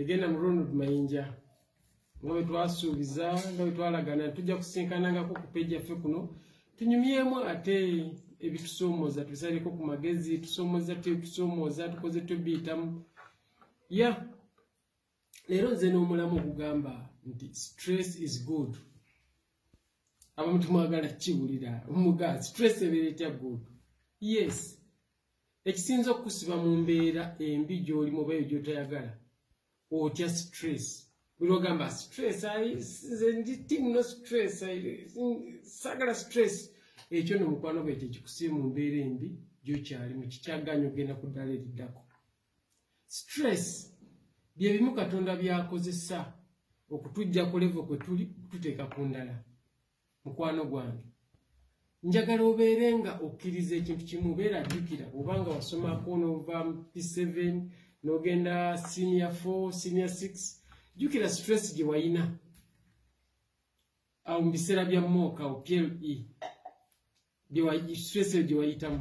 egenda mu Ronald Mayinja nga bwe twasuubiza nga bwe twalagana tujja kusinkanangako ku peegi yaffe kuno tunyumyemu ate ebitusomooza tubisaleko ku magezi tusomooza tukoze tubiyitamu ya leero nze n'omulamu ogugamba nti stress is good abamu tumwagala kiwulira omuga stress ebeera etya good yes ekisinza okukusiba mu mbeera embi gy'olimu oba eyo gy'otayagala otya stress buli ogamba stress no stress sagala stress ekyo n'omukwano gwe tekikusibe mu mbeera embi gy'okyalimu kikyaganya ogenda ku ddala eriddako stress bye bimu Katonda byakozesa okutujja ku level kwe tuli kututeeka ku ndala mukwano gwange njagala obeere nga okkiriza ekintu kimu beera jjukira obanga wasomako n'ova P7 n'ogenda senior 4 senior 6 jjukira stress gye wayina awo mu biseera bya mooka o PLE stress gye wayitamu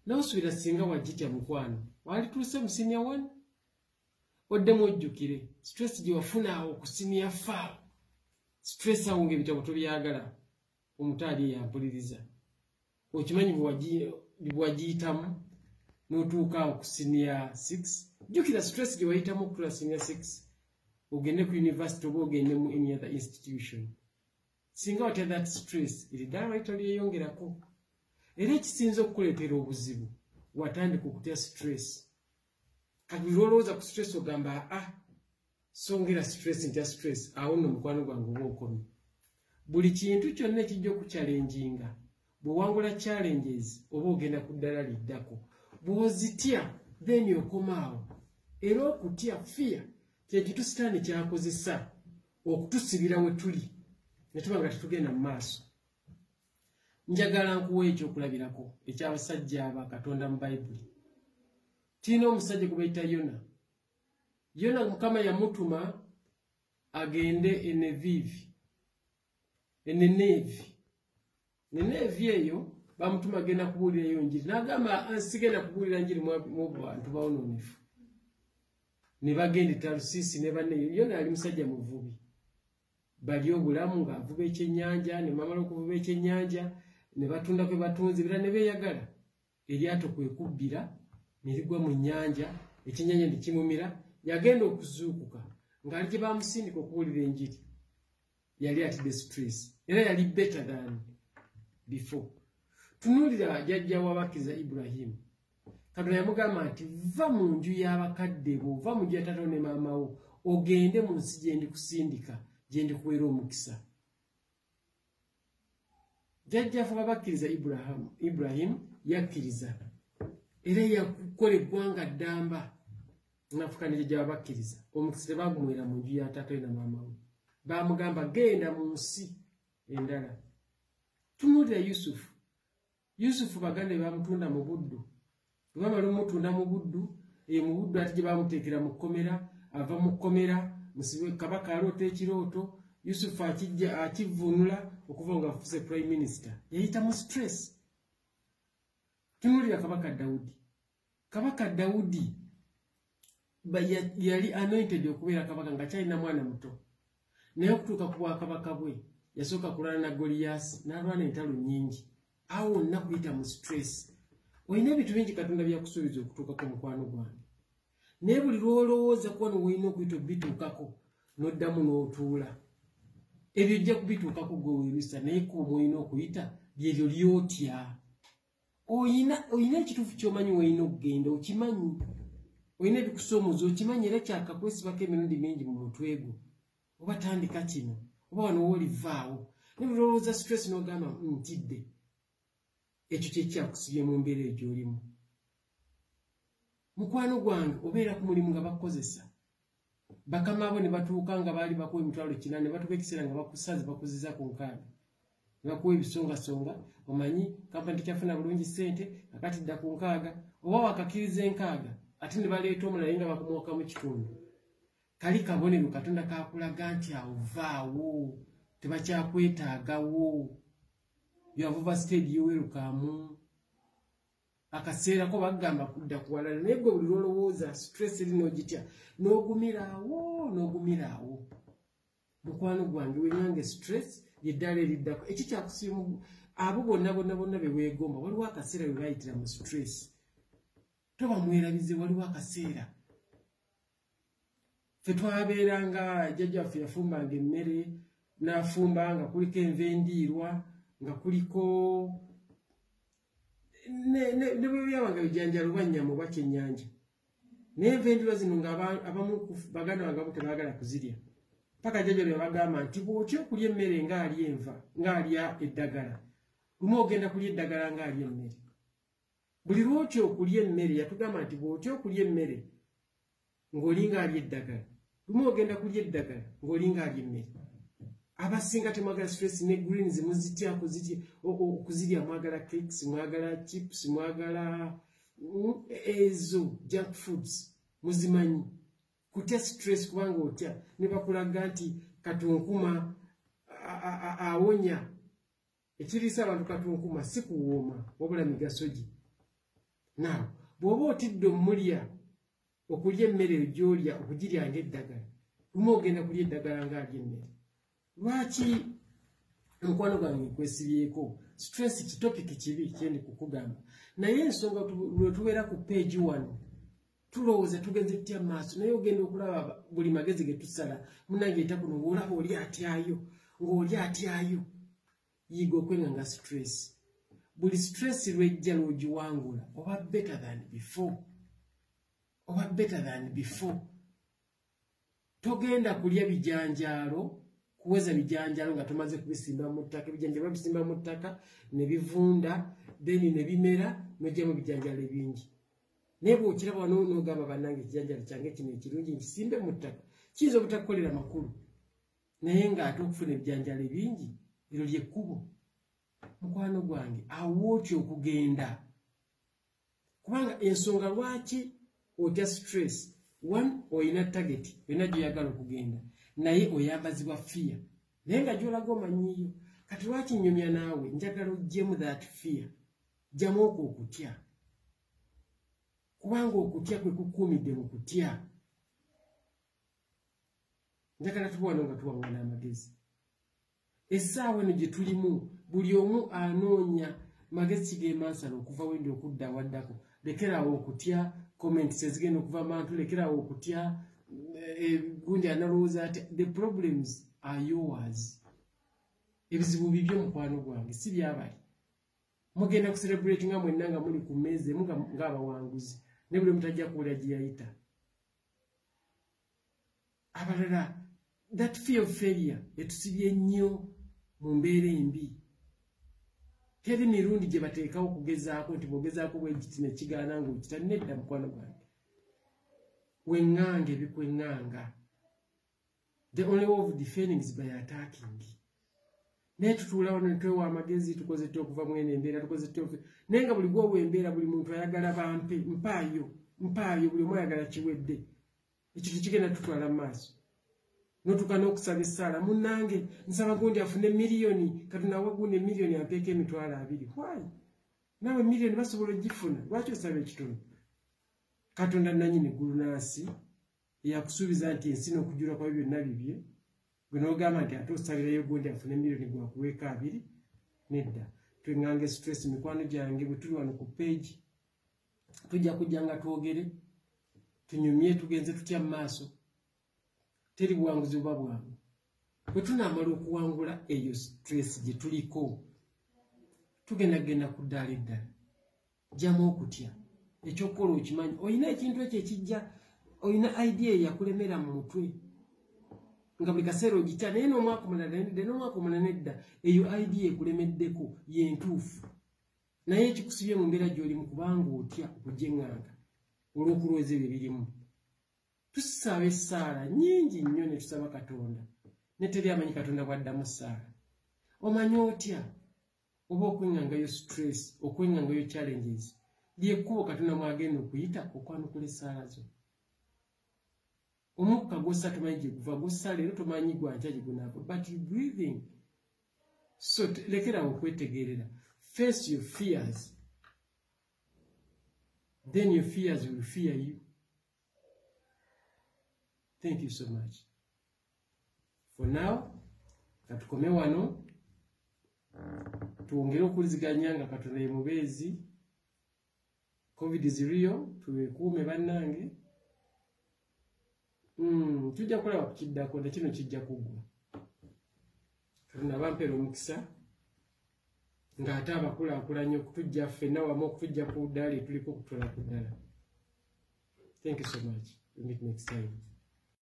n'osubira singa wagitya mukwano walituuse mu senior 1 oddemu ojjukire stress gye wafuna awo ku senior 4 stress awo ng'ebitabo tobyagala omutaali yampuliriza okimanyi bwagiyitamu n'otuuka awo ku senior 6 jjukira stress gye wayitamu okutula senior 6 ogende ku university oba ogende mu any other institution singa watya that stress eri ddala lwali tolyeyongerako era ekisinza okukuleetera obuzibu watandika okutya stress kati lwolowooza ku stress ogamba songera stress ntya stress awo nno mukwano gwange oba okomye buli kintu kyonna ekijja okukyalenjinga bw'owangula challenges oba ogenda ku ddala liddako bw'ozitya then okomaawo era okutya fear kyekitu sitaani kyakozesa okutusibira we tuli ne tuba nga tetugenda mu maaso njagala nkuwa ekyokulabirako eky'abasajja aba Katonda mu Bayibuli tiina omusajja gwe bayita Yona Mukama yamutuma agende Nenevi eyo bamutuma agenda kubuulirayo njiri n'agamba sigenda kubuulira njiri mu bantu bawonoonefu ne bagenda Talusiisi ne banne Yona ali musajja muvubi bali obulamu ng'avuba ekyennyanja ne bamala okuvuba ekyennyanja ne batunda kwe batunze era ne beeyagala eryato kwe kubbira ne ligwa mu nnyanja ekyennyanja ne kimumira yagenda okuzuukuka ng'ali gye bamusindika okubuulira enjiri yali atidde stress era yali better than before tunuulira jjajja w'abakkiriza Ibrahimu Katonda yamugamba nti va mu nju y'abakadde bo va mu nju ya taata wo ne maama wo ogende mu nsi gye ndikusindika gye ndikuweera omukisa jjajjaffe w'abakkiriza Ibrahimu yakkiriza era yakukola eggwanga ddamba nafukanire gy'abakkiriza omukisa tebaagumwera mu nju ya taata we na maama we baamugamba genda mu nsi endala tunuulira Yusufu baganda bamutunda mu buddu bwe bamala omutunda mu buddu mu buddu ate gye bamuteekera mu kkomera ava mu kkomera musibe kabaka aloota ekirooto Yusufu akivvuunula okuva nga afuuse prime minister yayita mu stress tunuulira kabaka Dawudi yali anointed okubeera kabaka nga kyalina mwana muto naye okutuuka ku bwakabaka bwe yasooka kulwana na Goliyasi n'alwana entalo nnyingi awo onna kuyita mu stress olina ebintu bingi Katonda byakusuubiza okutuukako mukwano gwange naye buli lwolowooza kuba nowolina okuyita obituukako n'oddamu n'otuula ebyo ojja kubituukako gwe weerusa naye kuba mwolina okuyita byebyo lyotya olina ekituufu ky'omanyi wolina okugenda okimanyi olina ebikusomooza okimanyi era kyakakwesibako emirundi mingi mu mutwe gwo oba tandika kino oba wano woolivaawo naye buli lwolowooza stress n'ogamba ntidde ekyo kyekyakusibye mu mbeera egy'olimu mukwano gwange obeera ku mulimu nga bakukozesa bakama abo ne batuuka nga baali bakuwa emitwalo 4 ne batuuka ekiseera nga bakusaze bakuziza ku 6 ne bakuwa ebisongasonga omanyi kampani tekyafuna bulungi ssente akati dda ku 6 oba wakakkiriza 6 ate ne baleeta omulayi nga bakumwoka mu kitundu kali kabonero Katonda kakulaga nti awo vaawo tebakyakwetaagawo you have overstayed your welcome akaseera ko bagamba kudda kuwalala naye gwe buli lwolowooza stress eri n'ogitya n'ogumira awo mukwano gwange wenyange stress yeddala eriddako eki kyakusiimu abo bonna be weegomba waliwo akaseera we bayitira mu stress toba mwerabize waliwo akaseera ffe twabeeranga jjajjaffe yafumbanga emmere n'afumba nga kuliko enva endiirwa nga kuliko ne bwe byabanga bijanjala oba nnyama oba kyennyanja naye enva endiirwa zino ng'abamu baganda bange abamu tebaagala kuzirya paka jjajja lwe bagamba nti bw'otya okulya emmere ng'alya enva ng'alya eddagala lumu ogenda kulya eddagala ng'alya emmere buli lwotya okulya emmere yatugamba nti bw'otya okulya emmere ng'oli ng'alya eddagala lumu ogenda kulya eddagala ng'oli ng'alya emmere abasinga temwagala stress ne greens muzitya okuzirya mwagala cakes mwagala chips mwagala ezo junk foods muzimanyi kutya stress kubanga otya ne bakulaga nti katunkuma awonya ekiriisa abantu katunkuma si kuwooma wabula migaso gi naawe bw'oba otidde omulya okulya emmere gy'olya okugirya ng'eddagala lumu ogenda kulya eddagala ng'alya emmere lwaki mukwano gwange nkwesibyeko stress kitopiki kibi kyendi kukugamba naye ensonga lwe tubeera ku page 1 tulowooza tugenze tutya maaso naye ogenda okulaba buli magezi ge tusala munange eta kuno ng'olaba oli atyayo ng'oli atyayo yiga okwenganga stress buli stress lwejja lw'ogiwangula oba better than before togenda kulya bijanjaalo kuweza bijanjaalo nga tomaze kubisimba mu ttaka ebijanjaalo babisimba mu ttaka ne bivunda then ne bimera n'ojjamu bijanjaalo ebingi naye bw'okiraba wano n'ogamba bannange ekijanjaalo kyange kino ekirungi nkisimbe mu ttaka kiyinza obutakukolera makulu naye ng'ate okufuna ebijanjaalo ebingi eryo lyekkubo mukwano gwange awo otya okugenda kubanga ensonga lwaki otya stress one oyina target yonna gyoyagala okugenda naye oyambazibwa fear naye nga gy'olaga omanyiiyo kati lwaki nnyumya naawe njagala oggyemu that fear gyamu okwo okutya kubanga okutya kwe kukuumidde mu kutya njagala tuwano nga tuwangana amagezi essaawa eno gye tulimu buli omu anoonya magezi kigeemansala okuva wendi okudda awaddako lekeraawo okutya comments ezigenda okuva mantu lekeraawo okutya gundi analowooza ati the problems are yours ebizibu bibyo mukwano gwange si byabali mugenda kucelebrate nga mwenna nga muli ku mmeeza emu ng'abawanguzi ne buli mutajja kuwulira gye yayita abalala that fear of failure etusibye nnyo mu mbeera embi teri mirundi gye bateekawo okugezaako nti bw'ogezaako bwegiti ne kigaana ng'okita nedda mukwano gwange weŋŋanga ebikweŋŋanga the only way of defending is by attacking naye tutuula wano ne twewa amagezi tukoze ttya okuva mwene embeera tukoze ttya naye nga buli gwowa embeera buli muntu ayagala bampe mpaayo buli omu ayagala kiwedde ekyo tekigenda tutwala mu maaso notuuka n'okusaba essaala munnange nsaba gundi afune miliyoni katunawa gundi miliyoni ampeeko emitwalo 2 why naawe miliyoni basobola ogifuna lwaki osaba ekitono katonda nannyini ggulu n'ensi yakusuubiza nti ensi n'okujula kwa byonna bibye gwe n'ogamba nti ate osalirayo gundi afune miliyoni gwakuweeka 2 nedda tweŋŋanga stress mikwano gyange bwe tuli wano ku page tujja kujja nga twogere tunyumye tugenze tutya mu maaso teri buwanguzi buba bwangu bwe tunaamala okuwangula eyo stress gye tuliko tugendagenda ku ddaala eddala gyamu okutya ekyokukola okimanyi olina ekintu ekyo ekijja olina idea eyakulemera mu mutwe nga buli kaseera ogitya naye n'omwaka omulala nedda eyo idea ekulemeddeko yentuufu naye ekikusibye mu mbeera gy'olimu kubanga otya okugyeŋŋanga olw'okulowooza ebyo birimu tusaba essaala nnyingi nnyo ne tusaba katonda ne teri amanyi katonda bw'addamu ssaala omanyi otya oba okweŋŋangayo stress okweŋŋangayo challenges lyekkubo katonda mwagenda okuyita okwanukula essaala zo omukka gw'ossa tomanyi gye guva gw'ossa leero tomanyi gwankya gye gunaava but you breathing so lekerawo okwetegeerera face your fears then your fears will fear you. Thank you so much. For now, katukome wano, tuongere okuliziganya nga Katonda ye mubeezi. COVID is real, tuwekuume bannange. Tujja kulaba ku kiddako ne kino kijja kuggwa. Katonda bampera omukisa ng'ate abakulaakulanya okutujja ffenna wamu okutujja ku ddala tuliko okutwala ku ddala. Thank you so much. We'll meet next time.